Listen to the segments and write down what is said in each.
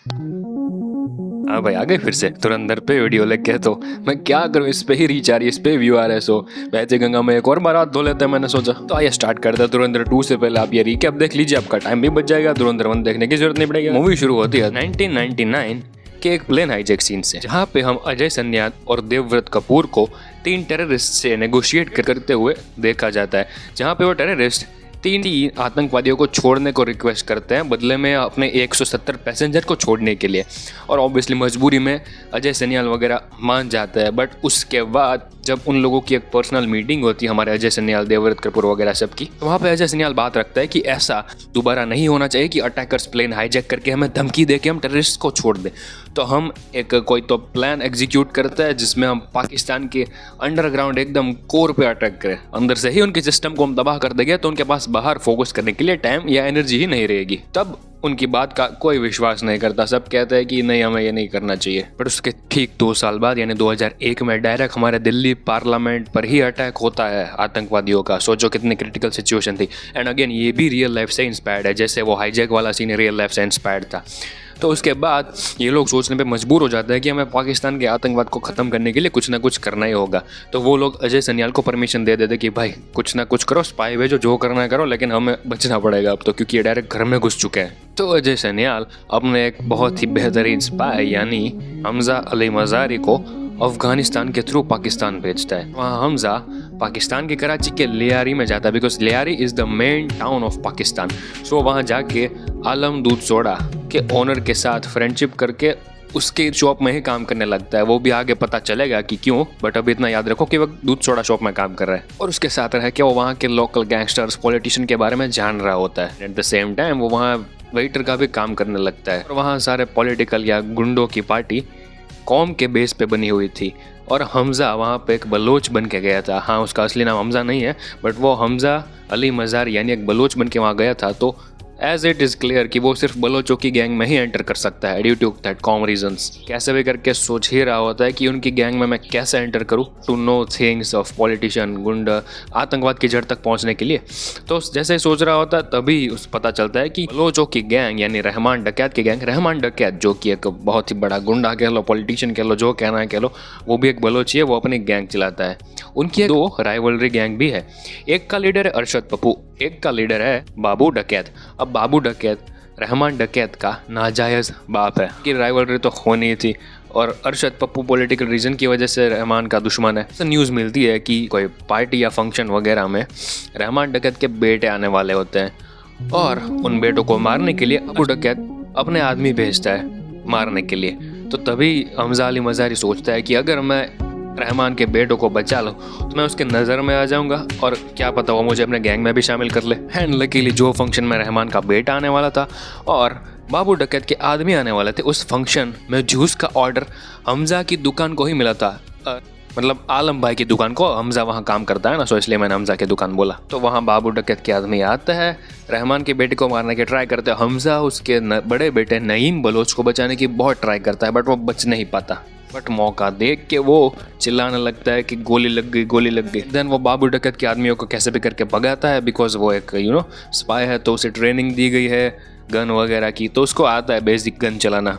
हाँ भाई, आ गए फिर से धुरंधर पे वीडियो लेके। तो मैं क्या करूँ, इस पे ही रीच आ रही है, इस पे व्यू आ रहा है। सो वैसे गंगा में एक और बार हाथ धो लेते हैं, मैंने सोचा। तो आइए स्टार्ट करते हैं धुरंधर 2 से पहले आप ये रिकैप देख लीजिए, आपका टाइम भी बच जाएगा, धुरंधर 1 देखने की जरूरत नहीं पड़ेगी। मूवी शुरू होती है 1999 के एक प्लेन हाईजैक सीन से, जहाँ पे हम अजय सन्याल और देवव्रत कपूर को 3 टेररिस्ट से नेगोशिएट करते हुए देखा जाता है, जहाँ पे वो टेररिस्ट 3 आतंकवादियों को छोड़ने को रिक्वेस्ट करते हैं बदले में अपने 170 पैसेंजर को छोड़ने के लिए। और ऑब्वियसली मजबूरी में अजय सन्याल वगैरह मान जाते हैं। बट उसके बाद जब उन लोगों की एक पर्सनल मीटिंग होती है, हमारे अजय सन्याल, देवव्रत कपूर वगैरह सबकी, तो वहाँ पे अजय सन्याल बात रखता है कि ऐसा दोबारा नहीं होना चाहिए कि अटैकर्स प्लेन हाईजैक करके हमें धमकी दे के हम टेररिस्ट को छोड़ दें। तो हम एक कोई तो प्लान एग्जीक्यूट करते हैं जिसमें हम पाकिस्तान के अंडरग्राउंड एकदम कोर पे अटैक करें, अंदर से ही उनके सिस्टम को हम तबाह कर देंगे, तो उनके पास बाहर फोकस करने के लिए टाइम या एनर्जी ही नहीं रहेगी। तब उनकी बात का कोई विश्वास नहीं करता, सब कहते हैं कि नहीं, हमें ये नहीं करना चाहिए। बट उसके ठीक 2 साल बाद यानी 2001 में डायरेक्ट हमारे दिल्ली पार्लियामेंट पर ही अटैक होता है आतंकवादियों का। सोचो कितनी क्रिटिकल सिचुएशन थी। एंड अगेन ये भी रियल लाइफ से इंस्पायर्ड है, जैसे वो हाईजैक वाला सीन रियल लाइफ से इंस्पायर्ड था। तो उसके बाद ये लोग सोचने पे मजबूर हो जाते हैं कि हमें पाकिस्तान के आतंकवाद को ख़त्म करने के लिए कुछ ना कुछ करना ही होगा। तो वो लोग अजय सन्याल को परमिशन दे देते कि भाई कुछ ना कुछ करो, स्पाई भेजो, जो करना है करो, लेकिन हमें बचना पड़ेगा अब तो, क्योंकि ये डायरेक्ट घर में घुस चुके हैं। तो अजय सन्याल अपने एक बहुत ही बेहतरीन स्पाई यानी हमजा अली मज़ारी को अफगानिस्तान के थ्रू पाकिस्तान भेजता है। वहाँ हमजा पाकिस्तान के कराची के लियारी में जाता है, because Lyari is the main town of Pakistan. So वहाँ जाके आलम दूध सोडा के ओनर के साथ फ्रेंडशिप करके उसके शॉप में ही काम करने लगता है। वो भी आगे पता चलेगा कि क्यों, बट अभी इतना याद रखो कि वो दूध सोडा शॉप में काम कर रहा है। और उसके साथ रह के वो वहाँ के लोकल गैंगस्टर्स, पॉलिटिशियन के बारे में जान रहा होता है। एट द सेम टाइम वो वहाँ वेटर का भी काम करने लगता है। और वहाँ सारे पॉलिटिकल या गुंडों की पार्टी कौम के बेस पे बनी हुई थी, और हमजा वहाँ पे एक बलोच बन के गया था। हाँ, उसका असली नाम हमजा नहीं है, बट वो हमजा अली मज़ारी यानी एक बलोच बन के वहाँ गया था। तो एज इट इज़ क्लियर कि वो सिर्फ बलोचों की गैंग में ही एंटर कर सकता है ड्यू टू दैट कॉम रीजंस। कैसे भी करके सोच ही रहा होता है कि उनकी गैंग में मैं कैसे एंटर करूं to know things of politician, गुंड, आतंकवाद की जड़ तक पहुंचने के लिए। तो जैसे सोच रहा होता है तभी उस पता चलता है कि बलोचों की गैंग यानी रहमान डकैत की गैंग, रहमान डकैत जो कि एक बहुत ही बड़ा गुंडा कह लो, पॉलिटिशियन कह लो, जो कहना है कह लो, वो भी एक बलोची है, वो अपनी गैंग चलाता है। उनकी 2 राइवलरी गैंग भी है। एक का लीडर है अरशद पप्पू, एक का लीडर है बाबू डकैत। अब बाबू डकैत रहमान डकैत का नाजायज़ बाप है कि राइवलरी तो होनी थी, और अरशद पप्पू पॉलिटिकल रीजन की वजह से रहमान का दुश्मन है। तो न्यूज़ मिलती है कि कोई पार्टी या फंक्शन वगैरह में रहमान डकैत के बेटे आने वाले होते हैं, और उन बेटों को मारने के लिए बाबू डकैत अपने आदमी भेजता है मारने के लिए। तो तभी हमजा अली मज़ारी सोचता है कि अगर मैं रहमान के बेटों को बचा लो तो मैं उसके नज़र में आ जाऊंगा, और क्या पता वो मुझे अपने गैंग में भी शामिल कर ले। एंड लकीली जो फंक्शन में रहमान का बेटा आने वाला था और बाबू डकैत के आदमी आने वाले थे, उस फंक्शन में जूस का ऑर्डर हमजा की दुकान को ही मिला था। मतलब आलम भाई की दुकान को, हमजा वहाँ काम करता है ना, सो इसलिए मैंने हमजा की दुकान बोला। तो वहाँ बाबू डकैत के आदमी आता है, रहमान के बेटे को मारने के ट्राई करते हैं। हमजा उसके बड़े बेटे नईम बलोच को बचाने की बहुत ट्राई करता है, बट वो बच नहीं पाता। बट मौका देख के वो चिल्लाने लगता है कि गोली लग गई, गोली लग गई। देन वो बाबू डकैत के आदमियों को कैसे भी करके भगाता है, बिकॉज वो एक स्पाई है, तो उसे ट्रेनिंग दी गई है गन वगैरह की, तो उसको आता है बेसिक गन चलाना।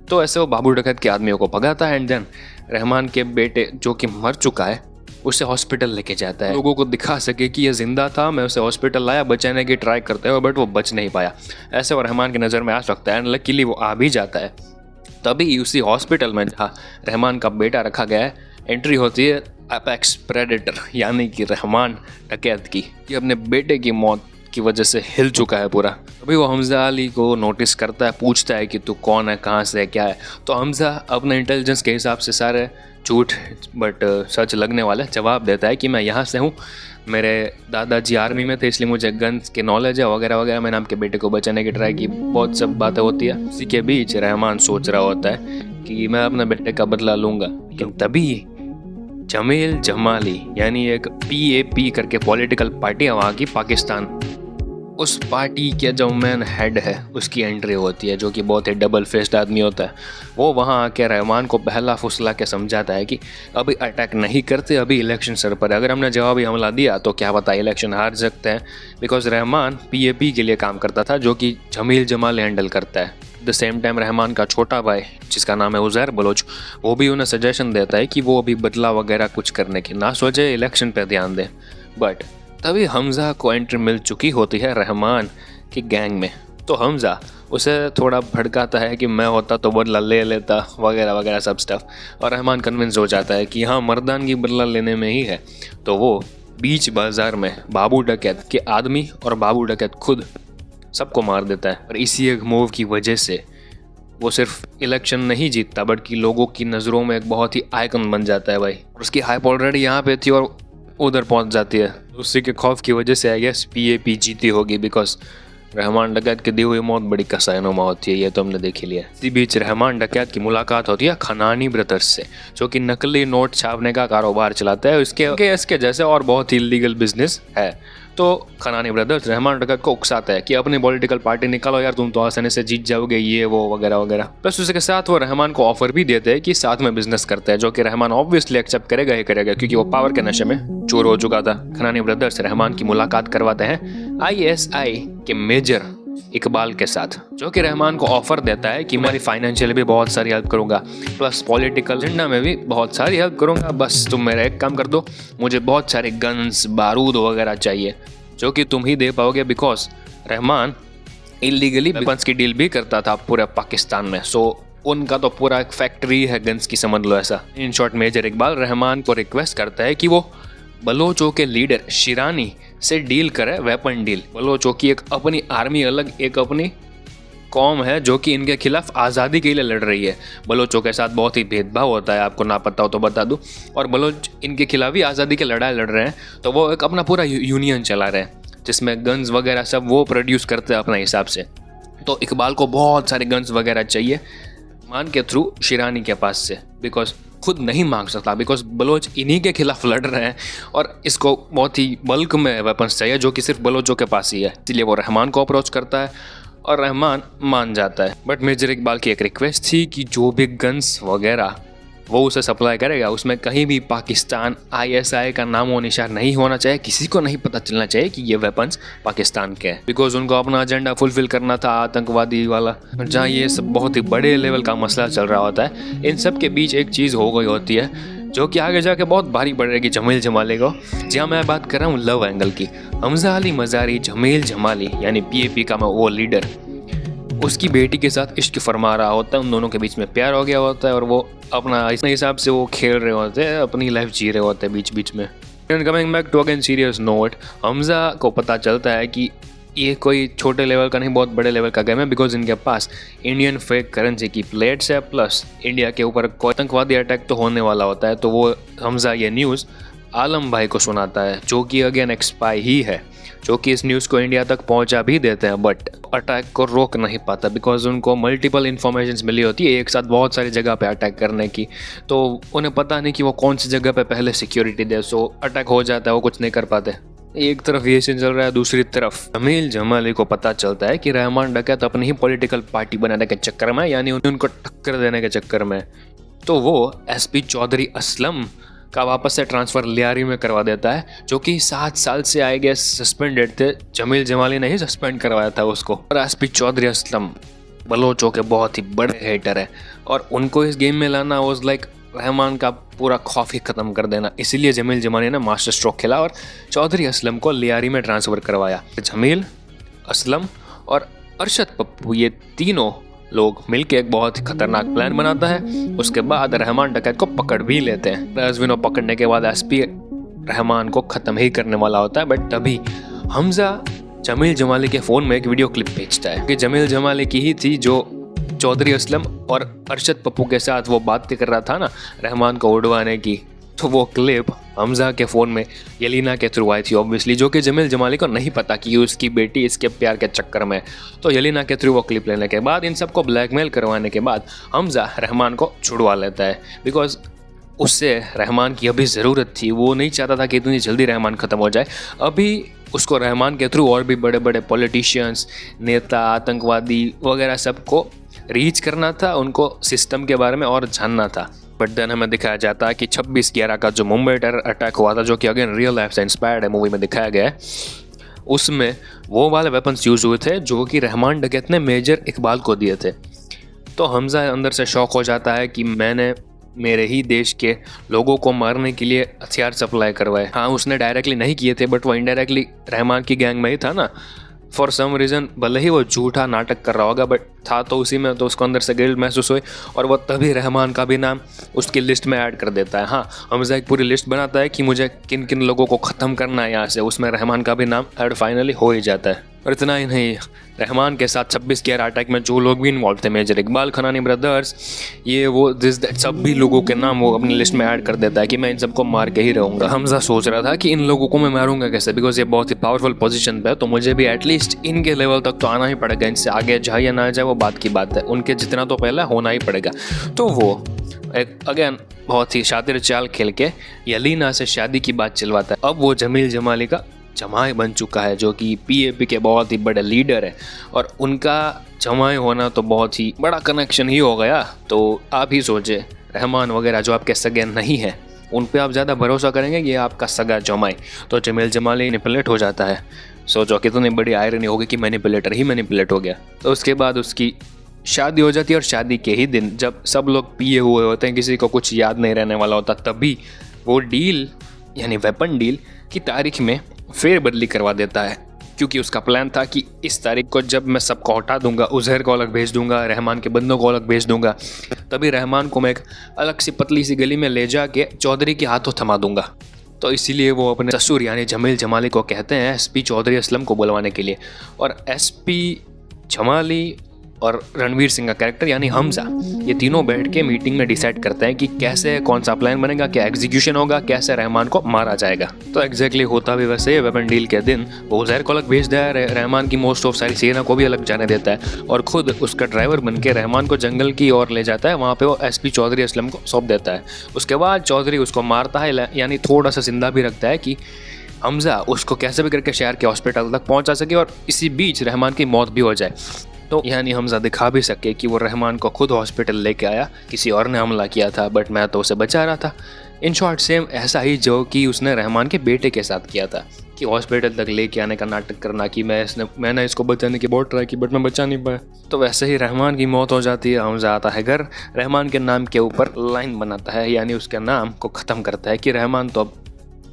तो ऐसे वो बाबू डकैत के आदमियों को भगाता है। एंड देन रहमान के बेटे जो कि मर चुका है उसे हॉस्पिटल लेके जाता है, लोगों को दिखा सके कि ये जिंदा था, मैं उसे हॉस्पिटल लाया, बचाने की ट्राई करते हुए, बट वो बच नहीं पाया। ऐसे वो रहमान की नज़र में आ सकता है। एंड लकीली वो आ भी जाता है। तभी उसी हॉस्पिटल में जहाँ रहमान का बेटा रखा गया है, एंट्री होती है एपेक्स प्रेडेटर यानी कि रहमान डकैत की। ये अपने बेटे की मौत की वजह से हिल चुका है पूरा। अभी वो हमजा अली को नोटिस करता है, पूछता है कि तू कौन है, कहाँ से है, क्या है। तो हमजा अपने इंटेलिजेंस के हिसाब से सारे झूठ बट सच लगने वाले जवाब देता है कि मैं यहाँ से हूँ, मेरे दादाजी आर्मी में थे इसलिए मुझे गन्स की नॉलेज है वगैरह वगैरह। मैंने आपके बेटे को बचाने की ट्राई की, बहुत सब बातें होती है। इसी के बीच रहमान सोच रहा होता है कि मैं अपने बेटे का बदला लूँगा, लेकिन तभी जमील जमाली यानी एक PAP करके पॉलिटिकल पार्टी है वहाँ की, पाकिस्तान उस पार्टी के जो मैन हेड है उसकी एंट्री होती है, जो कि बहुत ही डबल फेस्ड आदमी होता है। वो वहाँ आके रहमान को पहला फुसला के समझाता है कि अभी अटैक नहीं करते, अभी इलेक्शन सर पर है, अगर हमने जवाबी हमला दिया तो क्या पता इलेक्शन हार सकते हैं। बिकॉज रहमान पीएपी के लिए काम करता था, जो कि जमील जमाली हैंडल करता है। द सेम टाइम रहमान का छोटा भाई जिसका नाम है उज़ैर बलोच, वो भी उन्हें सजेशन देता है कि वो अभी बदला वगैरह कुछ करने की ना सोचे, इलेक्शन पे ध्यान दें। बट तभी हमज़ा को एंट्री मिल चुकी होती है रहमान की गैंग में। तो हमज़ा उसे थोड़ा भड़काता है कि मैं होता तो बदला ले लेता वगैरह वगैरह सब स्टफ, और रहमान कन्विंस हो जाता है कि हाँ मर्दानगी बदला लेने में ही है। तो वो बीच बाज़ार में बाबू डकैत के आदमी और बाबू डकैत खुद सबको मार देता है। और इसी एक मूव की वजह से वो सिर्फ इलेक्शन नहीं जीतता बल्कि लोगों की नज़रों में एक बहुत ही आइकन बन जाता है भाई। और उसकी हाइप ऑलरेडी यहाँ पे थी और उधर पहुंच जाती है। उसी के खौफ की वजह से आई गेस पीएपी जीती होगी, बिकॉज रहमान डकैत की दी हुई मौत बड़ी कसायनुमा होती है, ये तो हमने देख ही लिया। इसी बीच रहमान डकैत की मुलाकात होती है खनानी ब्रदर्स से, जो कि नकली नोट छापने का कारोबार चलाता है। इसके जैसे और बहुत ही इलीगल बिजनेस है। तो खनानी ब्रदर्स रहमान डकैत को उकसाता है कि अपनी पॉलिटिकल पार्टी निकालो यार, तुम तो आसानी से जीत जाओगे, ये वो वगैरह वगैरह। प्लस उसके साथ वो रहमान को ऑफर भी देते हैं कि साथ में बिजनेस करते हैं, जो कि रहमान ऑब्वियसली एक्सेप्ट करेगा ही करेगा, क्योंकि वो पावर के नशे में चूर हो चुका था। खनानी ब्रदर्स रहमान की मुलाकात करवाते हैं आईएसआई के मेजर इकबाल के साथ, जो कि रहमान को ऑफर देता है कि मैं फाइनेंशियली भी बहुत सारी हेल्प करूंगा, प्लस पॉलिटिकल एजेंडा में भी बहुत सारी हेल्प करूंगा, बस तुम मेरा एक काम कर दो, मुझे बहुत सारे गन्स बारूद वगैरह चाहिए, जो कि तुम ही दे पाओगे। बिकॉज रहमान इलीगली वेपन्स की डील भी करता था पूरे पाकिस्तान में, सो उनका तो पूरा एक फैक्ट्री है गन्स की, समझ लो ऐसा। In short major Iqbal Rahman को रिक्वेस्ट करता है कि वो बलोचों के लीडर शिरानी से डील करे, वेपन डील। बलोचों की एक अपनी आर्मी अलग, एक अपनी कौम है जो कि इनके खिलाफ आज़ादी के लिए लड़ रही है। बलोचों के साथ बहुत ही भेदभाव होता है, आपको ना पता हो तो बता दूं। और बलोच इनके खिलाफ ही आज़ादी की लड़ाई लड़ रहे हैं, तो वो एक अपना पूरा यूनियन चला रहे हैं, जिसमें गन्स वगैरह सब वो प्रोड्यूस करते हैं अपने हिसाब से। तो इकबाल को बहुत सारे गन्स वगैरह चाहिए मान के थ्रू शिरानी के पास से, बिकॉज खुद नहीं मांग सकता, बिकॉज बलोच इन्हीं के खिलाफ लड़ रहे हैं और इसको बहुत ही बल्क में वेपन्स चाहिए, जो कि सिर्फ बलोचों के पास ही है। इसलिए वो रहमान को अप्रोच करता है और रहमान मान जाता है। बट मेजर इकबाल की एक रिक्वेस्ट थी कि जो भी गन्स वगैरह वो उसे सप्लाई करेगा, उसमें कहीं भी पाकिस्तान आईएसआई का नामो निशान नहीं होना चाहिए, किसी को नहीं पता चलना चाहिए कि ये वेपन्स पाकिस्तान के हैं। बिकॉज उनको अपना एजेंडा फुलफिल करना था आतंकवादी वाला, जहाँ ये सब बहुत ही बड़े लेवल का मसला चल रहा होता है। इन सब के बीच एक चीज़ हो गई होती है जो कि आगे जाके बहुत भारी पड़ेगी जमील जमाली को। जहाँ मैं बात कर रहा हूँ लव एंगल की। हमजा अली मज़ारी जमील जमाली यानी पीएपी का वो लीडर उसकी बेटी के साथ इश्क फरमा रहा होता है, उन दोनों के बीच में प्यार हो गया होता है और वो अपना इस हिसाब से वो खेल रहे होते हैं, अपनी लाइफ जी रहे होते हैं बीच बीच में। Coming back to again serious note, Hamza को पता चलता है कि ये कोई छोटे लेवल का नहीं, बहुत बड़े लेवल का गेम है, बिकॉज इनके पास इंडियन फेक करेंसी की प्लेट्स है, प्लस इंडिया के ऊपर कोई आतंकवादी अटैक तो होने वाला होता है। तो वो हमजा ये न्यूज़ आलम भाई को सुनाता है, जो कि अगेन एक स्पाई ही है, जो कि इस न्यूज़ को इंडिया तक पहुंचा भी देते हैं, बट अटैक को रोक नहीं पाता बिकॉज उनको मल्टीपल इन्फॉर्मेशन मिली होती है एक साथ बहुत सारी जगह पे अटैक करने की। तो उन्हें पता नहीं कि वो कौन सी जगह पे पहले सिक्योरिटी दे, सो अटैक हो जाता है, वो कुछ नहीं कर पाते। एक तरफ ये सीन चल रहा है, दूसरी तरफ जमील जमाली को पता चलता है कि रहमान डकैत अपनी ही पॉलिटिकल पार्टी बनाने के चक्कर में, यानी उनको टक्कर देने के चक्कर में, तो वो एसपी चौधरी असलम का वापस से ट्रांसफ़र लियारी में करवा देता है, जो कि 7 साल से आए गए सस्पेंडेड थे। जमील जमाली ने ही सस्पेंड करवाया था उसको। और एसपी चौधरी असलम बलोचों के बहुत ही बड़े हेटर है और उनको इस गेम में लाना वाज लाइक रहमान का पूरा खौफ ही ख़त्म कर देना। इसीलिए जमील जमाली ने मास्टर स्ट्रोक खेला और चौधरी असलम को लियारी में ट्रांसफ़र करवाया। जमील, असलम और अरशद पप्पू ये तीनों लोग मिलके एक बहुत ही खतरनाक प्लान बनाता है। उसके बाद रहमान डकैत को पकड़ भी लेते हैं। रजविनो पकड़ने के बाद एसपी रहमान को ख़त्म ही करने वाला होता है, बट तभी हमजा जमील जमाली के फ़ोन में एक वीडियो क्लिप भेजता है कि जमील जमाली की ही थी जो चौधरी असलम और अरशद पप्पू के साथ वो बातें कर रहा था ना रहमान को उड़वाने की। तो वो क्लिप हमजा के फ़ोन में यलीना के थ्रू आई थी ऑब्वियसली, जो कि जमील जमाली को नहीं पता कि उसकी बेटी इसके प्यार के चक्कर में। तो यलीना के थ्रू वो क्लिप लेने के बाद, इन सबको ब्लैकमेल करवाने के बाद हमजा रहमान को छुड़वा लेता है, बिकॉज उससे रहमान की अभी ज़रूरत थी। वो नहीं चाहता था कि इतनी जल्दी रहमान ख़त्म हो जाए। अभी उसको रहमान के थ्रू और भी बड़े बड़े पॉलिटिशियंस, नेता, आतंकवादी वगैरह सबको रीच करना था, उनको सिस्टम के बारे में और जानना था। बट देन हमें दिखाया जाता है कि 26/11 का जो मुंबई टेरर अटैक हुआ था, जो कि अगेन रियल लाइफ से इंस्पायर्ड है, मूवी में दिखाया गया है, उसमें वो वाले वेपन्स यूज़ हुए थे जो कि रहमान डकैत ने मेजर इकबाल को दिए थे। तो हमजा अंदर से शौक हो जाता है कि मैंने मेरे ही देश के लोगों को मारने के लिए हथियार सप्लाई करवाए। हाँ, उसने डायरेक्टली नहीं किए थे, बट वो इनडायरेक्टली रहमान की गैंग में ही था ना। फॉर सम रीज़न भले ही वो झूठा नाटक कर रहा होगा, बट था तो उसी में, तो उसको अंदर से गिल्ट महसूस हुई और वो तभी रहमान का भी नाम उसकी लिस्ट में ऐड कर देता है। हाँ, हमजा एक पूरी लिस्ट बनाता है कि मुझे किन किन लोगों को ख़त्म करना है यहाँ से, उसमें रहमान का भी नाम ऐड फाइनली हो ही जाता है। और इतना ही नहीं, रहमान के साथ 26/11 अटैक में जो लोग भी इन्वॉल्व थे, मेजर इकबाल, खनानी ब्रदर्स, ये वो दिस दैट, सब भी लोगों के नाम वो अपनी लिस्ट में ऐड कर देता है कि मैं इन सबको मार के ही रहूँगा। हमजा सोच रहा था कि इन लोगों को मैं मारूंगा कैसे, बिकॉज ये बहुत ही पावरफुल पोजीशन पे है, तो मुझे भी एटलीस्ट इनके लेवल तक तो आना ही पड़ेगा। इनसे आगे जाए या ना जाए वो बात की बात है, उनके जितना तो पहले होना ही पड़ेगा। तो वो एक अगेन बहुत ही शातिर चाल खेल के यलीना से शादी की बात चलवाता है। अब वो जमील जमाली का जमाई बन चुका है, जो कि पीएपी के बहुत ही बड़े लीडर है, और उनका जमाई होना तो बहुत ही बड़ा कनेक्शन ही हो गया। तो आप ही सोचे, रहमान वगैरह जो आपके सगे नहीं हैं, उन पे आप ज़्यादा भरोसा करेंगे, ये आपका सगा जमाई। तो जमील जमाली मैनिपुलेट हो जाता है। सोचो कितनी बड़ी आयरनी होगी कि मैनिपुलेटर ही मैनिपुलेट हो गया। तो उसके बाद उसकी शादी हो जाती है, और शादी के ही दिन जब सब लोग पिए हुए होते हैं, किसी को कुछ याद नहीं रहने वाला होता, तभी वो डील यानी वेपन डील की तारीख में फेरबदली करवा देता है। क्योंकि उसका प्लान था कि इस तारीख को जब मैं सबको हटा दूंगा, उजैर को अलग भेज दूंगा, रहमान के बंदों को अलग भेज दूंगा, तभी रहमान को मैं एक अलग सी पतली सी गली में ले जाके चौधरी के हाथों थमा दूंगा। तो इसीलिए वो अपने ससुर यानी जमील जमाली को कहते हैं एसपी चौधरी असलम को बुलवाने के लिए। और एसपी जमाली और रणवीर सिंह का कैरेक्टर यानी हमजा, ये तीनों बैठ के मीटिंग में डिसाइड करते हैं कि कैसे कौन सा प्लान बनेगा, क्या एग्जीक्यूशन होगा, कैसे रहमान को मारा जाएगा। तो एग्जैक्टली होता भी वैसे ही। वेपन डील के दिन वो उजैर को अलग भेज दिया है, रहमान की मोस्ट ऑफ सारी सेना को भी अलग जाने देता है, और खुद उसका ड्राइवर बन के रहमान को जंगल की ओर ले जाता है। वहाँ पे वो एसपी चौधरी असलम को सौंप देता है। उसके बाद चौधरी उसको मारता है, यानी थोड़ा सा जिंदा भी रखता है कि हमजा उसको कैसे भी करके शहर के हॉस्पिटल तक पहुँचा सके, और इसी बीच रहमान की मौत भी हो जाए। तो यानी हमजा दिखा भी सके कि वो रहमान को खुद हॉस्पिटल लेके आया, किसी और ने हमला किया था, बट मैं तो उसे बचा रहा था। इन शॉर्ट सेम ऐसा ही जो कि उसने रहमान के बेटे के साथ किया था, कि हॉस्पिटल तक लेके आने का नाटक करना कि मैंने इसको बचाने की बहुत ट्राई की, बट मैं बचा नहीं पाया। तो वैसे ही रहमान की मौत हो जाती है। हमजा आता है घर, रहमान के नाम के ऊपर लाइन बनाता है, यानी उसके नाम को ख़त्म करता है कि रहमान तो अब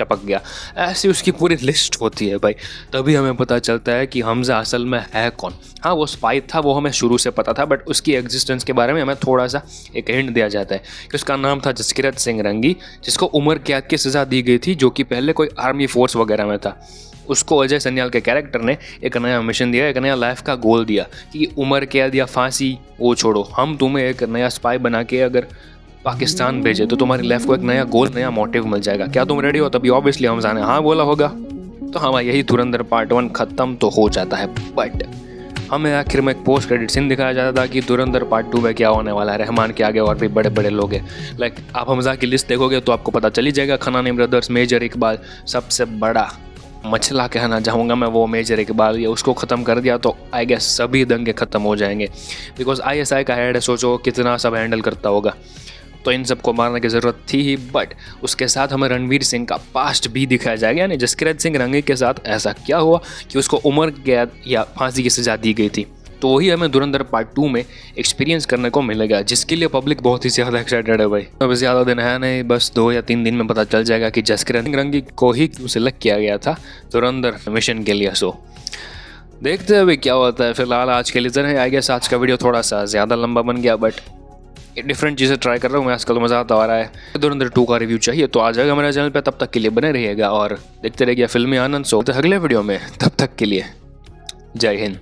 टपक गया। ऐसी उसकी पूरी लिस्ट होती है भाई। तभी हमें पता चलता है कि हमजा असल में है कौन। हाँ, वो स्पाई था, वो हमें शुरू से पता था, बट उसकी एग्जिस्टेंस के बारे में हमें थोड़ा सा एक हिंट दिया जाता है कि उसका नाम था जसकिरत सिंह रंगी, जिसको उम्र कैद की सज़ा दी गई थी, जो कि पहले कोई आर्मी फोर्स वगैरह में था। उसको अजय सन्याल के कैरेक्टर ने एक नया मिशन दिया, एक नया लाइफ का गोल दिया कि उम्र कैद या फांसी वो छोड़ो, हम तुम्हें एक नया स्पाई बना के अगर पाकिस्तान भेजे तो तुम्हारी लाइफ को एक नया गोल, नया मोटिव मिल जाएगा। क्या तुम रेडी हो? तभी ऑब्वियसली हमजा ने हाँ बोला होगा। तो हाँ, यही धुरंधर पार्ट 1 खत्म तो हो जाता है, बट हमें आखिर में एक पोस्ट क्रेडिट सीन दिखाया जाता था कि धुरंधर पार्ट 2 में क्या होने वाला है। रहमान के आगे और भी बड़े बड़े लोग हैं। लाइक आप हमजा की लिस्ट देखोगे तो आपको पता चली जाएगा। खनानी ब्रदर्स, मेजर इकबाल, सबसे बड़ा मछला कहना चाहूँगा मैं वो मेजर इकबाल, या उसको ख़त्म कर दिया तो आई गेस सभी दंगे ख़त्म हो जाएंगे, बिकॉज ISI का हेड है, सोचो कितना सब हैंडल करता होगा। तो इन सबको मारने की ज़रूरत थी ही, बट उसके साथ हमें रणवीर सिंह का पास्ट भी दिखाया जाएगा, यानी जसकिरत सिंह रंगी के साथ ऐसा क्या हुआ कि उसको उम्र कैद या फांसी की सज़ा दी गई थी। तो वही हमें धुरंधर पार्ट 2 में एक्सपीरियंस करने को मिलेगा, जिसके लिए पब्लिक बहुत ही ज़्यादा एक्साइटेड है भाई। अब ज़्यादा दिन है नहीं, बस 2 या 3 दिन में पता चल जाएगा कि जसकिरत सिंह रंगी को ही क्यों सिलेक्ट किया गया था धुरंधर मिशन के लिए। सो देखते हैं अभी क्या होता है। फिलहाल आज के लिए इतना है। आई गेस आज का वीडियो थोड़ा सा ज़्यादा लंबा बन गया, बट डिफरेंट चीज़ें ट्राई कर रहा हूँ मैं आजकल, मज़ा आता आ रहा है। धुरंधर 2 का रिव्यू चाहिए तो आ जाएगा मेरे चैनल पे। तब तक के लिए बने रहिएगा और देखते रहिएगा फिल्मी आनंद। सो अगले वीडियो में, तब तक के लिए जय हिंद।